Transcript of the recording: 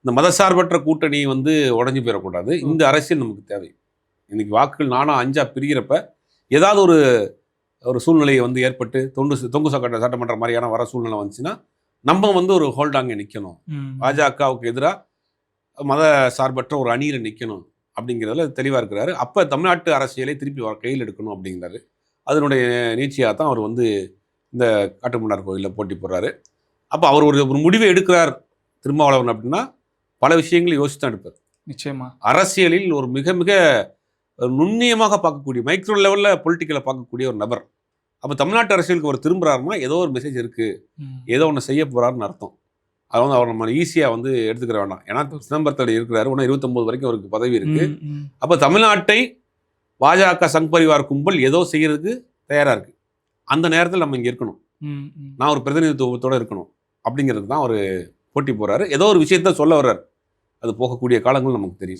இந்த மதசார்பற்ற கூட்டணி வந்து உடஞ்சி போயிடக்கூடாது. இந்த அரசியல் நமக்கு தேவை. இன்னைக்கு வாக்குகள் நானா 5ஆ பிரிகிறப்ப ஏதாவது ஒரு ஒரு சூழ்நிலையை வந்து ஏற்பட்டு தொங்கு சட்டமன்ற மாதிரியான வர சூழ்நிலை வந்துச்சுன்னா நம்ம வந்து ஒரு ஹோல்டாங்க நிற்கணும். பாஜகவுக்கு எதிராக மத சார்பற்ற ஒரு அணியில் நிற்கணும் அப்படிங்கிறதுல தெளிவாக இருக்கிறாரு. அப்போ தமிழ்நாட்டு அரசியலை திருப்பி கையில் எடுக்கணும் அப்படிங்கிறாரு. அதனுடைய நீட்சியாக தான் அவர் வந்து இந்த காட்டுமன்னார் கோயிலில் போட்டி போடுறாரு. அப்போ அவர் ஒரு முடிவை எடுக்கிறார் திருமாவளவன் அப்படின்னா பல விஷயங்களை யோசித்து தான் எடுப்பார். நிச்சயமா அரசியலில் ஒரு மிக மிக நுண்ணியமாக பார்க்கக்கூடிய மைக்ரோ லெவலில் பொலிட்டிக்கலை பார்க்கக்கூடிய ஒரு நபர். அப்போ தமிழ்நாட்டு அரசியலுக்கு அவர் திரும்புறாருன்னா ஏதோ ஒரு மெசேஜ் இருக்குது, ஏதோ ஒன்று செய்ய போகிறாருன்னு அர்த்தம். அதை வந்து அவர் நம்ம ஈஸியாக வந்து எடுத்துக்கிற வேண்டாம். ஏன்னா சிதம்பரத்தில் இருக்கிறாரு, ஒன்றும் 29 வரைக்கும் அவருக்கு பதவி இருக்குது. அப்போ தமிழ்நாட்டை பாஜக சங் பரிவார் கும்பல் ஏதோ செய்கிறதுக்கு தயாராக இருக்குது. அந்த நேரத்தில் நம்ம இங்கே இருக்கணும், நான் ஒரு பிரதிநிதித்துவத்தோடு இருக்கணும் அப்படிங்கிறது தான் அவர் போட்டி போகிறாரு. ஏதோ ஒரு விஷயத்த சொல்ல வர்றார். அது போகக்கூடிய காலங்கள் நமக்கு தெரியும்.